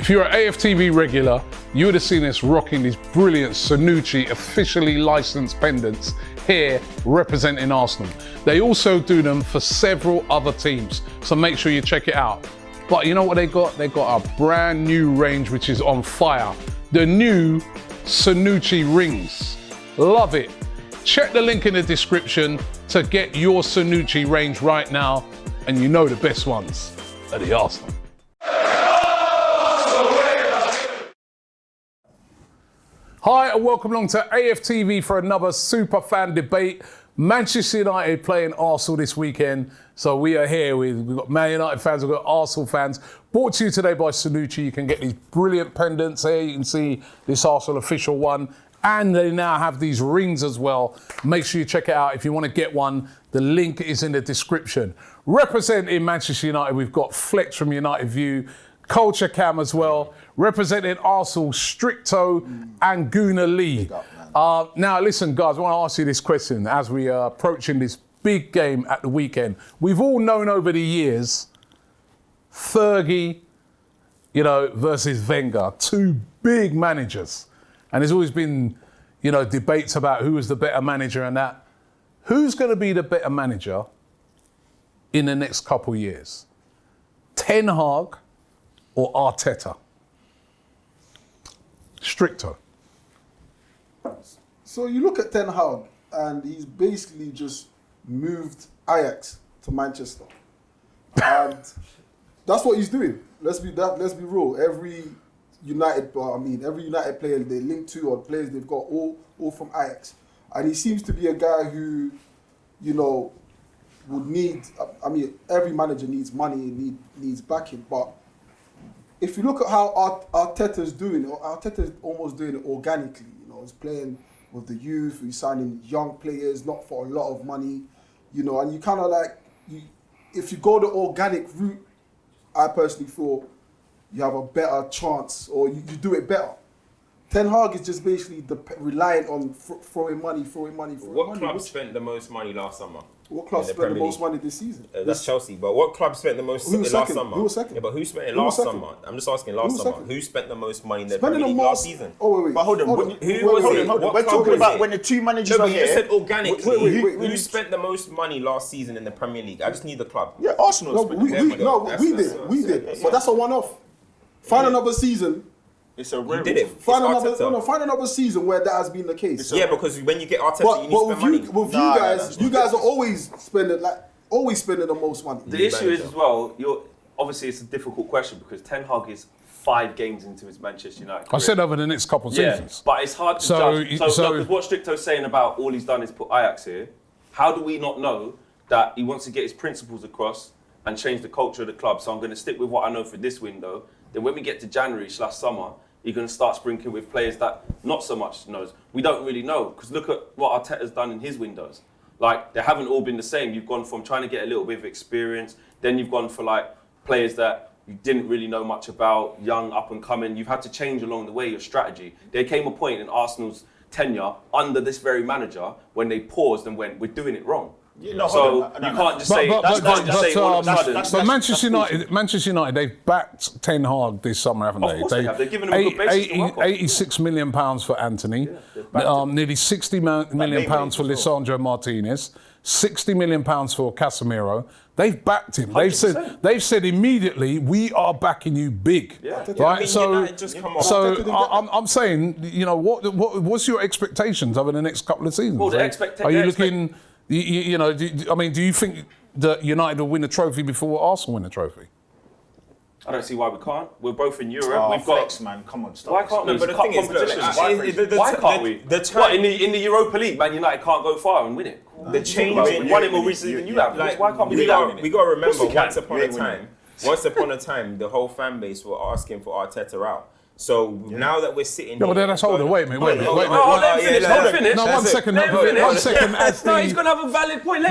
If you're an AFTV regular, you would have seen us rocking these brilliant Sanucci officially licensed pendants here representing Arsenal. They also do them for several other teams, so make sure you check it out. But you know what they got? They got a brand new range which is on fire. The new Sanucci rings. Love it. Check the link in the description to get your Sanucci range right now, and you know the best ones are the Arsenal. Hi and welcome along to AFTV for another super fan debate. Manchester United playing Arsenal this weekend. So we are here we've got Man United fans, we've got Arsenal fans. Brought to you today by Sanucci. You can get these brilliant pendants here. You can see this Arsenal official one. And they now have these rings as well. Make sure you check it out. If you want to get one, the link is in the description. Representing Manchester United, we've got Flex from United View, Culture Cam as well. Representing Arsenal, Stricto and Guna Lee. Now, listen, guys, I want to ask you this question as we are approaching this big game at the weekend. We've all known over the years, Fergie, versus Wenger, two big managers. And there's always been, debates about who was the better manager and that. Who's going to be the better manager in the next couple of years? Ten Hag or Arteta? Stricto. So you look at Ten Hag, and he's basically just moved Ajax to Manchester, and that's what he's doing. Let's be real. Every United player they link to or players they've got all from Ajax, and he seems to be a guy who, would need. Every manager needs money, needs backing, but if you look at how Arteta's doing, Arteta's almost doing it organically. He's playing with the youth, he's signing young players, not for a lot of money, and you kind of if you go the organic route, I personally feel you have a better chance, or you do it better. Ten Hag is just basically reliant on throwing money. What club spent the most money last summer? What club spent the most money this season? That's Chelsea. But what club spent the most last summer? Who was second? Yeah, but who spent it last summer? I'm just asking last summer. Who spent the most money in the Premier League last season? Oh, wait. But hold on. Who was it? We're talking about when the two managers are You here. just said organically. Wait. Who spent the most money last season in the Premier League? I just need the club. Yeah, Arsenal. We did. But that's a one-off. Find another season. It's a You did it. Find another season where that has been the case. Yeah, because when you get Arteta, you need to spend money. With you guys are always spending the most money. The issue is as well, obviously it's a difficult question because Ten Hag is 5 games into his Manchester United career. I said over the next couple of seasons. But it's hard to judge. So what Stricto's saying about all he's done is put Ajax here, how do we not know that he wants to get his principles across and change the culture of the club? So I'm going to stick with what I know for this window. Then when we get to January/summer, you're going to start sprinkling with players that not so much knows. We don't really know, because look at what Arteta's done in his windows. They haven't all been the same. You've gone from trying to get a little bit of experience, then you've gone for players that you didn't really know much about, young, up and coming. You've had to change along the way your strategy. There came a point in Arsenal's tenure under this very manager when they paused and went, we're doing it wrong. You can't just say all of a sudden. But Manchester United, they've backed Ten Hag this summer, haven't they? Of course they have. They've given him a good basis to work on. £86 million for Anthony, nearly £60 million for Lisandro Martinez, £60 million for Casemiro. They've backed him. 100%. They've said immediately, we are backing you big. Yeah. Right? I'm saying, what's your expectations over the next couple of seasons? Well, Are you looking? Do you think that United will win a trophy before Arsenal win a trophy? I don't see why we can't. We're both in Europe. We've got. Man, come on, stop. Why can't we? But the thing is, why can't we? What in the Europa League, Man United can't go far and win it. The change we won it more recently than you have. Why can't we do that? We got to remember, once upon a time, the whole fan base were asking for Arteta out. So now that we're sitting here... Yeah, but that's hold on, wait a minute. Let him finish. No, one second. No, he's going to have a valid point.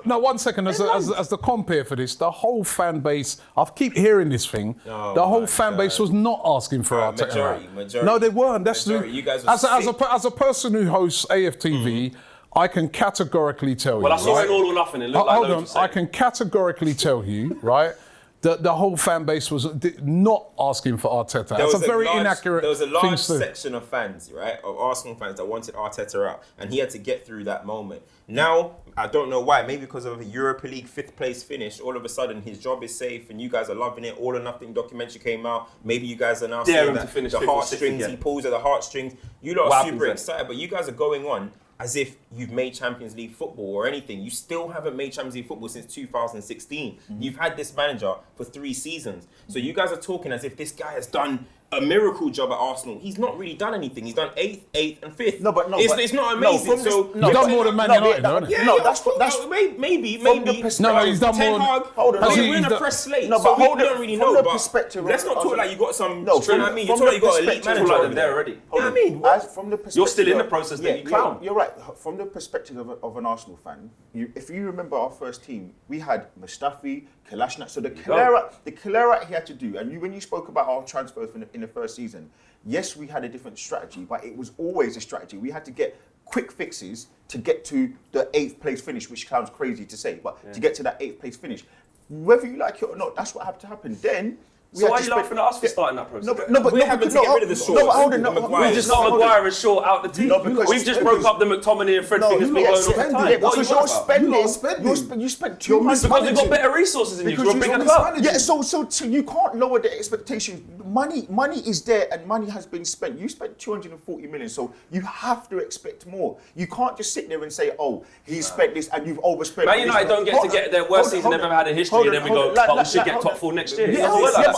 One second. As the comp here for this, the whole fan base, I keep hearing this thing, the whole fan base was not asking for Arteta. Majority. No, they weren't. You guys were as a person who hosts AFTV, I can categorically tell you... Well, I saw it All or Nothing. It looked like hold on. I can categorically tell you, right, the whole fan base was not asking for Arteta. That's a very inaccurate. There was a large thing to... section of fans, right, of Arsenal fans that wanted Arteta out, and he had to get through that moment. Now, I don't know why. Maybe because of a Europa League 5th place finish, all of a sudden his job is safe, and you guys are loving it. All or Nothing documentary came out. Maybe you guys are now seeing that the heartstrings. He pulls at the heartstrings. You lot are super excited, but you guys are going on as if you've made Champions League football or anything. You still haven't made Champions League football since 2016. You've had this manager for 3 seasons. So you guys are talking as if this guy has done a miracle job at Arsenal. He's not really done anything. He's done 8th, and 5th. It's not amazing. He's done more than Man United, though, hasn't he? That's maybe. No, he's done more. We're in a fresh slate. No, but we don't really know. But perspective, let's not talk like you got some. No, you know what I mean? You're talking like you got elite manager over there already. You know what I mean? From the perspective, You're still in the process that you clown. You're right. From the perspective of an Arsenal fan, if you remember our first team, we had Mustafi, Kalashnikov. So the Calera he had to do, and when you spoke about our transfers in the first season, yes, we had a different strategy, but it was always a strategy. We had to get quick fixes to get to the 8th place finish, which sounds crazy to say, but to get to that 8th place finish, whether you like it or not, that's what had to happen. Then. So why are you laughing at us for starting that process? We're having to get rid of the Shaw. We just got Maguire and Shaw out the team. We've just broke up the McTominay and Fred thing that's been going on for time. Because you're spending. You spent 200 because we've got better resources than you. You're a bigger club. Yeah, so you can't lower the expectations. Money is there and money has been spent. You spent 240 million, so you have to expect more. You can't just sit there and say, oh, he's spent this and you've overspent. Man United don't get to get their worst season they've ever had in history, and then we go, but we should get top 4 next year.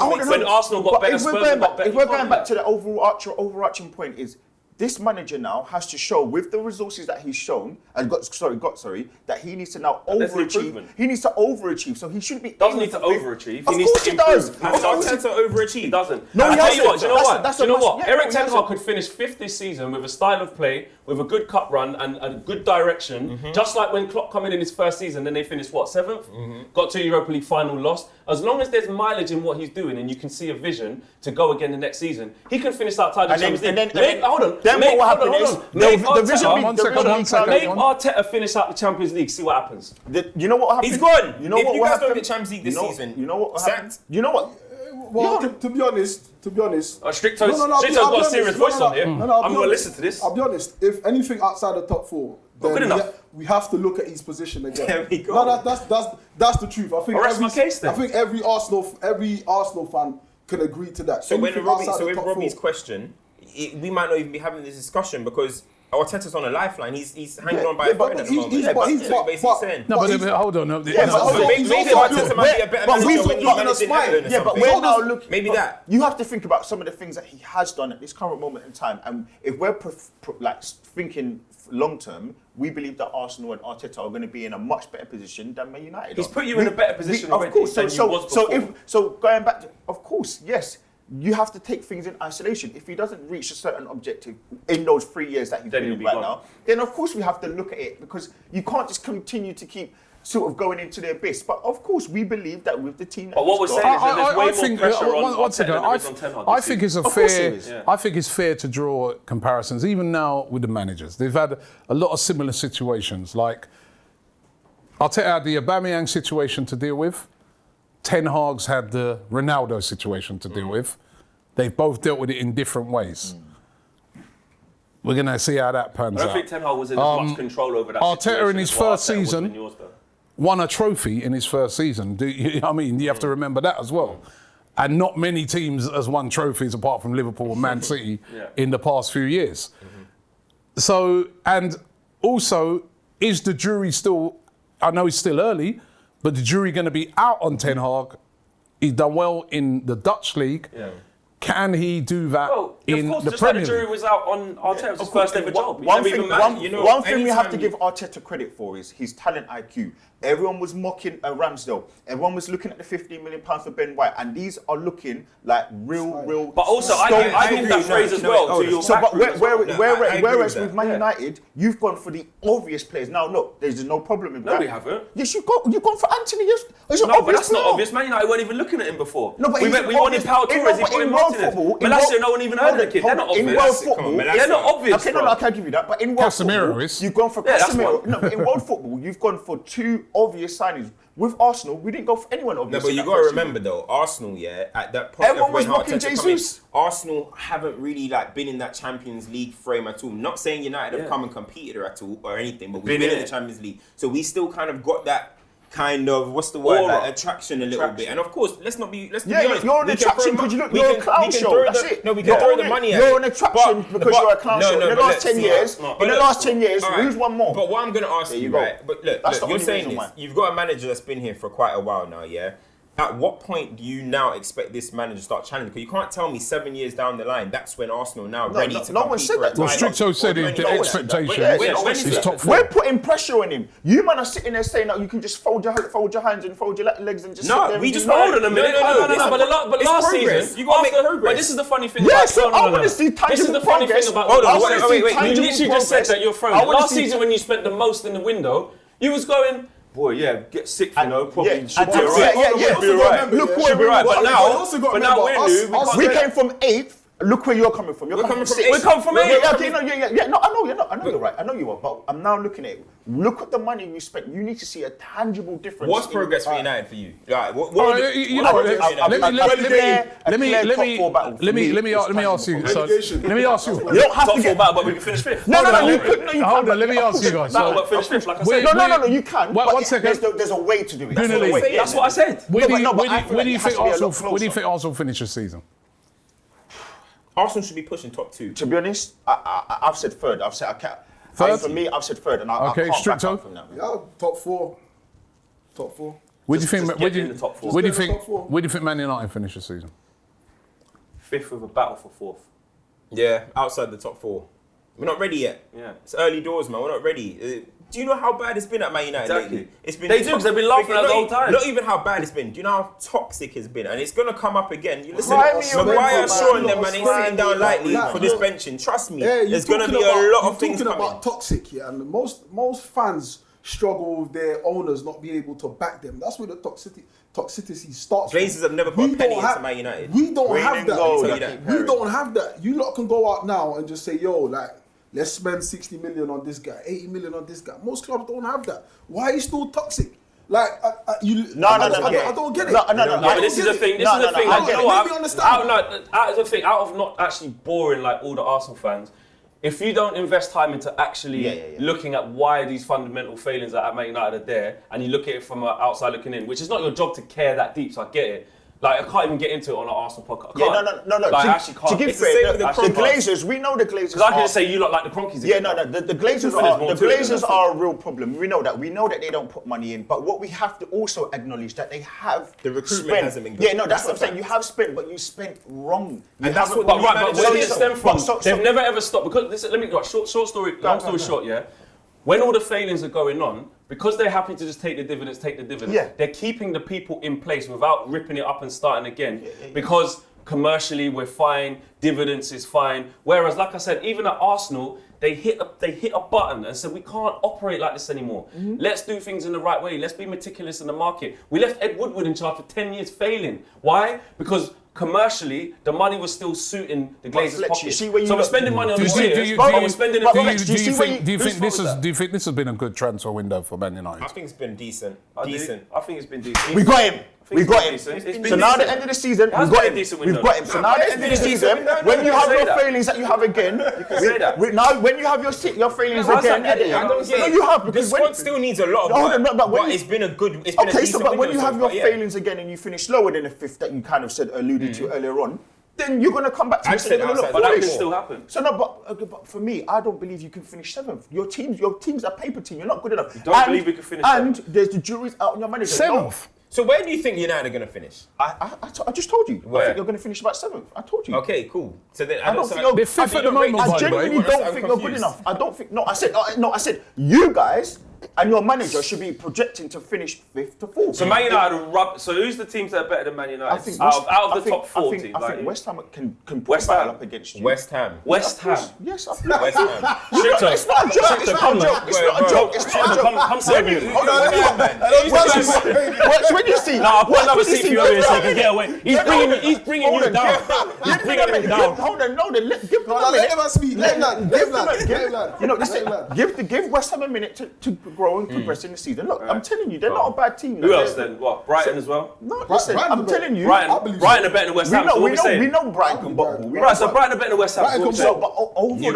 When Arsenal got better, Spurs got better. If we're going back to the overarching point is, this manager now has to show, with the resources that he's shown and got that he needs to now overachieve. He needs to overachieve, so he shouldn't be. Doesn't need to overachieve. He needs to improve. Has Arteta overachieved? He doesn't. No, he hasn't. Do you know what? Eric Ten Hag could finish 5th this season with a style of play, with a good cup run and a good direction. Just like when Klopp come in his first season, then they finished 7th. Got to Europa League final, lost. As long as there's mileage in what he's doing and you can see a vision to go again the next season, he can finish outside the Champions League. Hold on. Then what will happen is Make Arteta finish out the Champions League. See what happens. You know what happens? He's gone. You know if what you will guys happen? don't get Champions League this season, you know what happens? sacked. You know what? Well, to be honest, Stricto's got a serious voice on here. I'm going to listen to this. I'll be honest. If anything outside the top 4, then we have to look at his position again. There we go. No, that's the truth. I think. Rest my case then. I think every Arsenal fan can agree to that. So with Robbie's question, we might not even be having this discussion because Arteta's on a lifeline. He's hanging on by a thread at the moment. He's basically saying. No, but hold on. Maybe Arteta might be a better manager when he's managing Everton or yeah, but something. we're now looking. Maybe that. You have to think about some of the things that he has done at this current moment in time. And if we're thinking long term, we believe that Arsenal and Arteta are going to be in a much better position than Man United. He's put you in a better position already. Of course. Than you was before. So going back to, of course, yes. You have to take things in isolation. If he doesn't reach a certain objective in those 3 years that he's been in right now, then of course we have to look at it, because you can't just continue to keep sort of going into the abyss. But of course we believe that with the team that what we're saying is that there's way more pressure on Arteta than there is on Ten Hag. I think I think it's fair to draw comparisons, even now with the managers. They've had a lot of similar situations. Like Arteta had the Aubameyang situation to deal with. Ten Hag's had the Ronaldo situation to deal with. They've both dealt with it in different ways. We're going to see how that pans out. I don't think Ten Hag was in as much control over that Arteta in his first season won a trophy in his first season. You have to remember that as well. And not many teams has won trophies apart from Liverpool and Man City in the past few years. So, and also, is the jury still, I know it's still early, but the jury going to be out on Ten Hag? He's done well in the Dutch league. Can he do that in the Premier League? The jury was out on Arteta's his first ever job. One thing we have to give Arteta credit for is his talent IQ. Everyone was mocking Ramsdale. Everyone was looking at the £15 million for Ben White, and these are looking like real. But also, I give that phrase as well. Whereas with Man United, you've gone for the obvious players. Now, look, there's no problem with that. No, we haven't. Yes, you've gone for Anthony. No, but that's not obvious. Man United weren't even looking at him before. No, but we wanted Pau Torres. He put him Martinez. Malacia, no one even heard of the kid. They're not obvious. In world football, they're not obvious. Okay, no, I can't give you that. But in world football, you've gone for Casemiro. No, but in world football, you've gone for two obvious signings With Arsenal, we didn't go for anyone. No, Obviously, but you that got to first remember season. though, Arsenal, at that point Everyone of when was mocking Arteta come in, Jesus. Arsenal haven't really been in that Champions League frame at all. Not saying United have come and competed at all or anything, but we've been in the Champions League, so we still kind of got that kind of attraction a little bit. And of course, let's be honest. You're an attraction because you're a clown show. That's it. No, we can throw the money at it. You're an attraction because you're a clown show. In the last 10 years, who's won more? But what I'm going to ask you, right? But look, you're saying this. You've got a manager that's been here for quite a while now, yeah? At what point do you now expect this manager to start challenging? Because you can't tell me 7 years down the line, that's when Arsenal now ready to no one compete said for a that. title. Well, Stricto said the expectation is top 4. We're putting pressure on him. You man are sitting there saying that you can just fold your hands and fold your legs and just sit there. We just hold on a minute. No. But last season, you got to make progress. But this is the funny thing. Yeah, so I want to see tangible progress. This is the funny thing about. Hold on, wait. You literally just said that you're frozen. Last season, when you spent the most in the window, you was going. Boy, get sick, probably should be alright. Look where we're at. But now we're new. We came from 8th. Look where you're coming from. You're coming from 6th. We come from 8th. No, I know you're not. I know you're right. I know you are. But I'm now looking at it. Look at the money you spent. You need to see a tangible difference. What's progress for United for you? Right. Let me ask you. You don't have to get battle, but we can finish 5th. No. Hold on. Let me ask you guys. Battle, but finish 5th, like I said. No. You can. One second. There's a way to do it. That's what I said. Where do you think Arsenal finish this season? Arsenal should be pushing top 2. To be honest, I've said third. I've said I can't. Third? For me, I've said third, and I can't back up from that. Yeah, top 4. Top 4. Where do you think? Where do in the top 4. you think Man United finish this season? 5th with a battle for 4th. Yeah, outside the top 4. We're not ready yet. Yeah. It's early doors, man. We're not ready. Do you know how bad it's been at Man United lately? It's been they do, because they've been laughing at the whole time. Not even how bad it's been. Do you know how toxic it's been? And it's going to come up again. You listen, Maguire, Maguire, Shaw and them, man, ain't sitting down lightly for this benching. Trust me, there's going to be a lot of things coming. You're talking about toxic, yeah, and most fans struggle with their owners not being able to back them. That's where the toxicity starts. Glazers have never put a penny into Man United. We don't have that. We don't have that. You lot can go out now and just say, yo, like, let's spend 60 million on this guy, 80 million on this guy. Most clubs don't have that. Why are you still toxic? Like, I don't get it. No, but this is the thing. This is the thing. Out of not actually boring like all the Arsenal fans, if you don't invest time into actually looking at why these fundamental failings at Man United are there, and you look at it from outside looking in, which is not your job to care that deep, so I get it. Like, I can't even get into it on an Arsenal podcast. No. Like, I actually can't. To give credit, the Glazers, we know the Glazers. Because I can just say you look like the Cronkies. Yeah, the Glazers are a real problem. We know that. We know that they don't put money in. But what we have to also acknowledge that they have the recruitment hasn't been good. Yeah, no, that's what I'm saying. You have spent, but you spent wrong. And that's what. But where did it stem from? They've never ever stopped. Because let me go. Short story. Long story short. Yeah. When all the failings are going on, because they're happy to just take the dividends, they're keeping the people in place without ripping it up and starting again. Because commercially we're fine, dividends is fine. Whereas, like I said, even at Arsenal, they hit a button and said, we can't operate like this anymore. Let's do things in the right way. Let's be meticulous in the market. We left Ed Woodward in charge for 10 years failing. Why? Because commercially, the money was still suiting the Glazers' pockets. So we're spending money on the players, but we're spending it. Do you think this has been a good transfer window for Man United? I think it's been decent. I think it's been decent. We got him. We got him. So now at the end of the season, we've got him. We've got him. So now at the end of the season, when you have your failings that you have again, now when you have your failings again, no, you have, because the squad still needs a lot of work. But it's been a good. Okay, so but when you have your failings again and you finish lower than the 5th that you kind of said alluded to earlier on, then you're going to come back to this and but that can still happen. So no, but for me, I don't believe you can finish 7th. Your team's a paper team. You're not good enough. You don't believe we can finish 7th? And there's the jury's out on your manager. 7th. So where do you think United are going to finish? I just told you. Where? I think you're going to finish about 7th. I told you. Okay, cool. So then I don't think they're 5th at the moment. I genuinely don't think you're good enough. I don't think. I said you guys and your manager should be projecting to finish 5th to 4th. So Man United So who's the teams that are better than Man United? I think out of the top 4 teams. I think West Ham can put battle up against you. West Ham. West Ham. Yes, West Ham. It's not a joke. It's not a joke. It's not a joke. It's not a joke. Come save me. Hold on. When you see, no, I'll put another seat for you over here so you can get away. He's bringing you down. He's bringing him down. Hold on, no, give Let him speak. Let him land. You know, give West Ham a minute to grow and progress in the season. Look, I'm telling you, they're not a bad team. Who else then? What? Brighton as well? No, listen, I'm telling you. Brighton are better than West Ham. We know Brighton can bottle. Right, so Brighton are better than West Ham. But over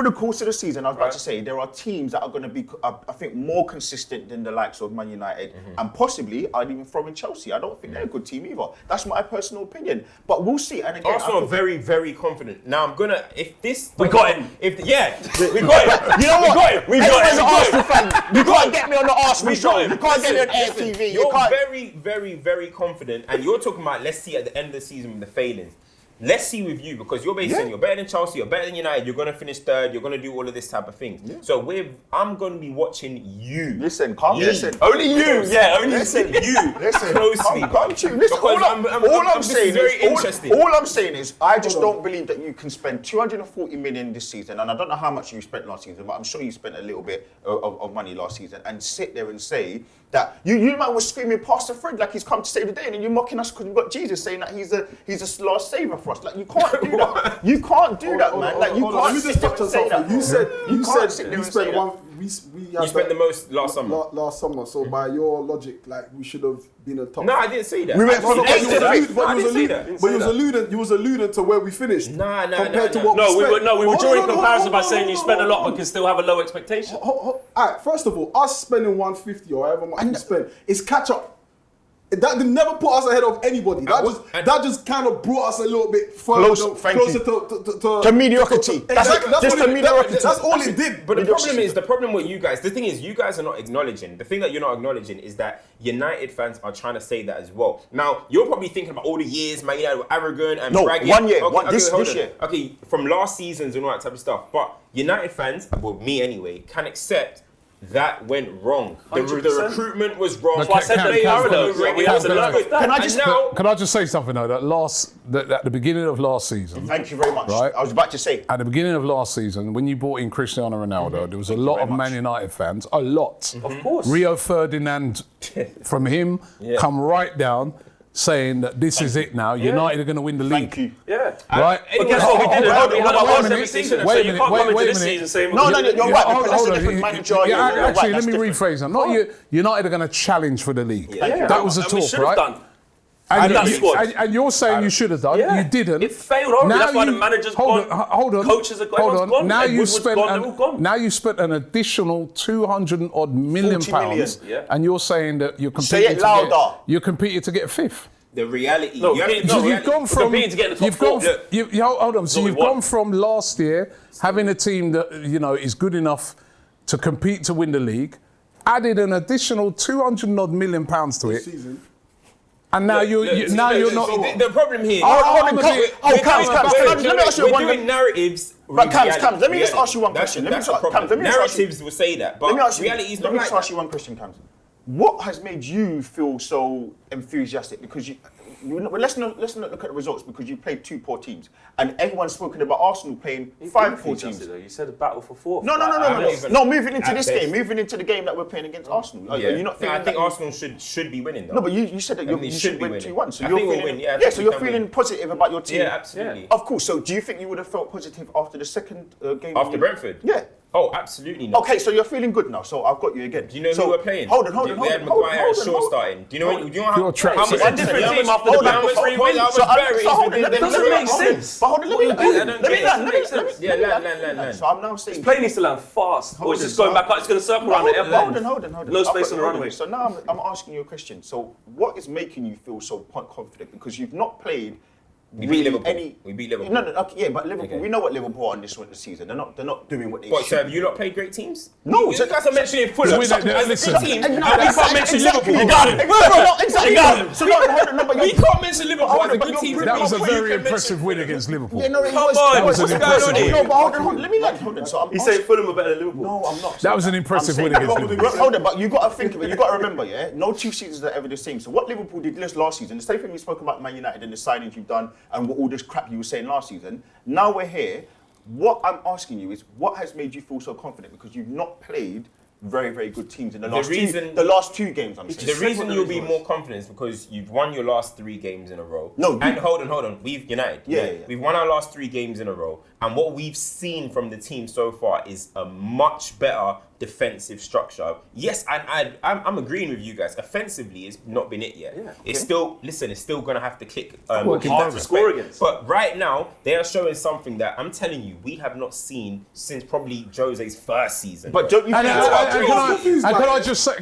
the course of the season, I was about to say, there are teams that are going to be, I think, more consistent than the likes of Man United. And possibly, I'd even throw in Chelsea. I don't think they're a good team either. That's my personal opinion. But we'll see. And again, Arsenal are very, very confident. Now I'm gonna, if this, We got him. we got him. You know what? We got him. Anyone's an Arsenal fan. You can't get me on the Arsenal show. You can't get me on AFTV. You're very, very, very confident, and you're talking about let's see at the end of the season with the failings. Let's see with you, because you're basically saying you're better than Chelsea, you're better than United, you're going to finish third, you're going to do all of this type of things. Yeah. So I'm going to be watching you. Listen, listen. Only you, only listen, you. Listen, closely. Listen, all I'm saying is, I just don't believe that you can spend 240 million this season, and I don't know how much you spent last season, but I'm sure you spent a little bit of money last season, and sit there and say that you man was screaming Pastor Fred like he's come to save the day, and then you're mocking us because we've got Jesus saying that he's a last savior for us. Like, you can't do that. You can't do that, man. Like, you can't. Let me just touch on something. You said you spent one. You spent the most last summer. Last summer. So by your logic, like, we should have been a top. No, I didn't say that. We went from you was alluding to where we finished. Nah. Compared to what we spent. We were drawing comparison by saying you spent a lot but can still have a low expectation. Alright, first of all, us spending 150 or however much we spent is catch up. That did never put us ahead of anybody. That just kind of brought us a little bit further, closer to mediocrity. That's mediocrity. That's all it did. But the problem with you guys, the thing is, you guys are not acknowledging. The thing that you're not acknowledging is that United fans are trying to say that as well. Now, you're probably thinking about all the years Man United were arrogant and bragging. 1 year. This year. Okay, from last seasons and all that type of stuff. But United fans, well, me anyway, can accept that went wrong. The recruitment was wrong. That's why I said they are Can I just say something though? At the beginning of last season. Thank you very much. Right? I was about to say. At the beginning of last season, when you brought in Cristiano Ronaldo, there was a lot of Man United fans. A lot. Of course. Rio Ferdinand, from him, come right down, saying that this is it now. United are going to win the league. Thank you. Yeah. Right? But guess what? We didn't. We had a loss every season. So you can't come into this season saying... No, you're right. Because that's a different manager. Actually, let me rephrase that. United are going to challenge for the league. That was the talk, right? And you're saying you should have done. You didn't. It failed horribly. That's why the manager's gone. Hold on. Coaches are gone. Now you spent an additional 200 odd million pounds, and you're saying that you're competing. Say it louder. You're competing to get fifth. The reality. You've gone from. Competing to get the top four. Hold on. So you've gone from last year having a team that is good enough to compete to win the league, added an additional 200 odd million pounds to it. And now you're not. The problem here. Let me ask you one. We're doing narratives. Cams, let me just ask you one question. Narratives will say that, but reality is not like that. Let me ask you one question, Cams. What has made you feel so enthusiastic? Because let's not look at the results, because you played two poor teams, and everyone's spoken about Arsenal playing 5 poor teams. You said a battle for fourth. No. Moving into this game, moving into the game that we're playing against Arsenal. You're not I think Arsenal should be winning though. No, but you said that you should win 2-1. So you're feeling positive about your team. Yeah, absolutely. Of course. So do you think you would have felt positive after the second game? After Brentford? Yeah. Oh, absolutely not. Okay, so you're feeling good now. So I've got you again. Do you know who we're playing? Hold on. We had Maguire and Shaw starting. Do you know how much different team after the Brentford 3 wins? That doesn't make sense. But hold on, let me land. Yeah, So I'm now saying... This plane needs to land fast. Or it's just going back up. It's going to circle around the airplane. Hold on. No space on the runway. So now I'm asking you a question. So what is making you feel so confident? Because you've not played... We beat Liverpool. No, okay, but Liverpool. Okay. We know what Liverpool are on this winter season. They're not doing what they should. So have you not played great teams? No. You guys are mentioning Fulham as a good team. We can't mention Liverpool. We can't mention Liverpool as a good team. That was a very impressive win against Liverpool. Come on, what's going on here? No, but hold on. Let me hold on. So He's saying Fulham are better than Liverpool. No, I'm not. That was an impressive win against Liverpool. Hold on, but you got to think of it. You got to remember, no 2 seasons are ever the same. So what Liverpool did last season, the same thing we spoke about Man United and the signings you've done and all this crap you were saying last season. Now we're here. What I'm asking you is, what has made you feel so confident? Because you've not played very, very good teams in the last two games. The reason you'll be more confident is because you've won your last 3 games in a row. And hold on. We've United. Yeah. We've won our last 3 games in a row, and what we've seen from the team so far is a much better defensive structure. Yes, and I'm agreeing with you guys. Offensively, it's not been it yet. Yeah, It's still it's still gonna have to click. Hard to score against. But right now, they are showing something that I'm telling you, we have not seen since probably Jose's first season. But don't you think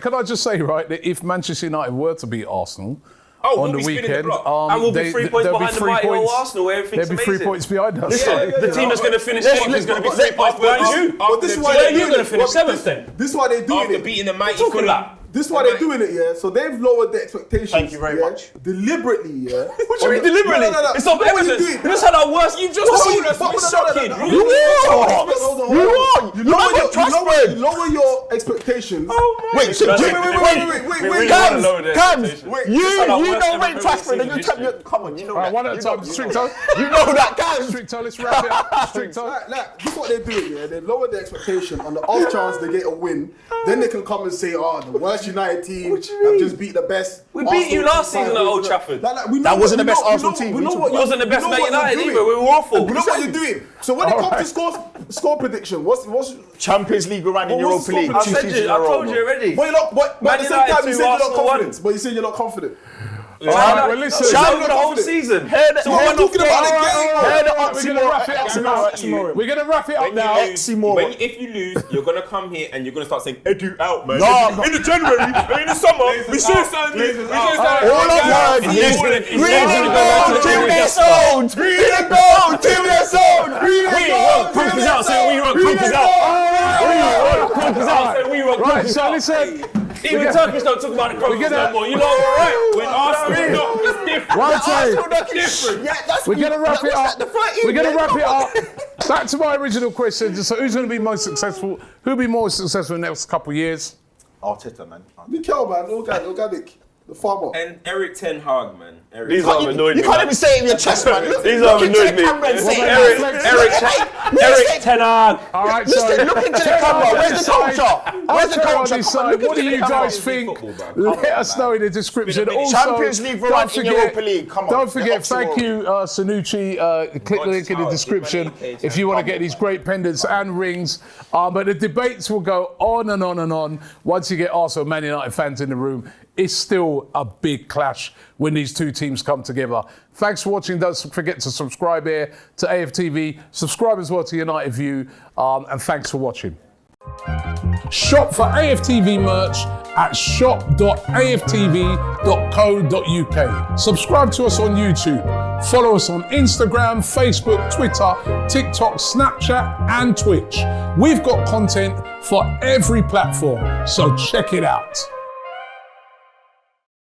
Can I just say, right, that if Manchester United were to beat Arsenal we'll on the be spinning the weekend, block. And we'll be 3 points there'll be behind the 3 mighty old points. Arsenal, where everything's There'll be 3 amazing. points behind us. The team that's going to finish 8th is going to be 3 points behind you. But this is why Where they're are you doing going to it. finish 7th then? This is why they're doing After it. beating the mighty talking Fulham. about? This is why they're doing it, yeah. So they've lowered the expectations. Thank you very much. Deliberately, yeah. What do you mean deliberately? No. It's not What are you evidence. doing? We just had our worst. You've just told us. It's shocking. You lower your expectations. Wait, so Wait. Cams, Wait, you this is our know worst Ray ever Trafford and season you tell me, come on, you know All right, that. one at a time. Stricto. You know that, Cams. Stricto, let's wrap it up. Stricto. This is what they're doing, yeah. They lower the expectation on the off chance they get a win. Then they can come and say, the worst United team have just beat the best. We beat you last season at Old Trafford. That wasn't the best Arsenal team. We know what wasn't the best we know Man what United you're either. We doing. were awful. We know what you're doing. So when it comes to score prediction, what's Champions League run in what's Europa the League. score I said seasons you. in I a row, told bro. you already. But at Man the same United time, you 2, said you're not Arsenal 1. confident. But you said you're not confident. All right, well, listen. Shout the whole season. So we're talking about the game. We're going to wrap it up. We're going to wrap it up now. If you lose, you're gonna come here and you're gonna start saying, "Edu out, man." In the January, in the summer, we should have signed this. All I've heard is green and gold, team their zones. Green and gold, team their zone. Green and gold, Crump is out, saying we run Crump is out. Crump is out, saying we run Crump Right, is so out. listen. Even Turkish don't talk about the Crump gonna- no more. You know what, right? When Arsenal knock, it's different. One time. different. Yeah, that's We're going to wrap it up. The 13, We're going to yeah, wrap come it on. up. Back to my original question. So who's going to be most successful? Who'll be more successful in the next couple of years? Arteta, man. Mikel, man, organic, the farmer. And Eric Ten Hag, man. These are annoyed me. You can't even say it in your chest, man. These are annoyed me. Eric Ten Hag. All right, so Listen, look into the camera. Where's the culture? Where's the on culture? this Come on, side. look What do into you the camera. guys think? Football, bro. Let us know in the description. It's been a Also, Champions League run don't in Europa League. Come on. Don't forget, The thank oxymoron. you, Sanucci. Click the link in the God's description power, if you want to get these great pendants and rings. But the debates will go on and on and on. Once you get also Man United fans in the room, it's still a big clash when these two teams come together. Thanks for watching. Don't forget to subscribe here to AFTV. Subscribe as well to United View. And thanks for watching. Shop for AFTV merch at shop.aftv.co.uk. Subscribe to us on YouTube. Follow us on Instagram, Facebook, Twitter, TikTok, Snapchat, and Twitch. We've got content for every platform, so check it out.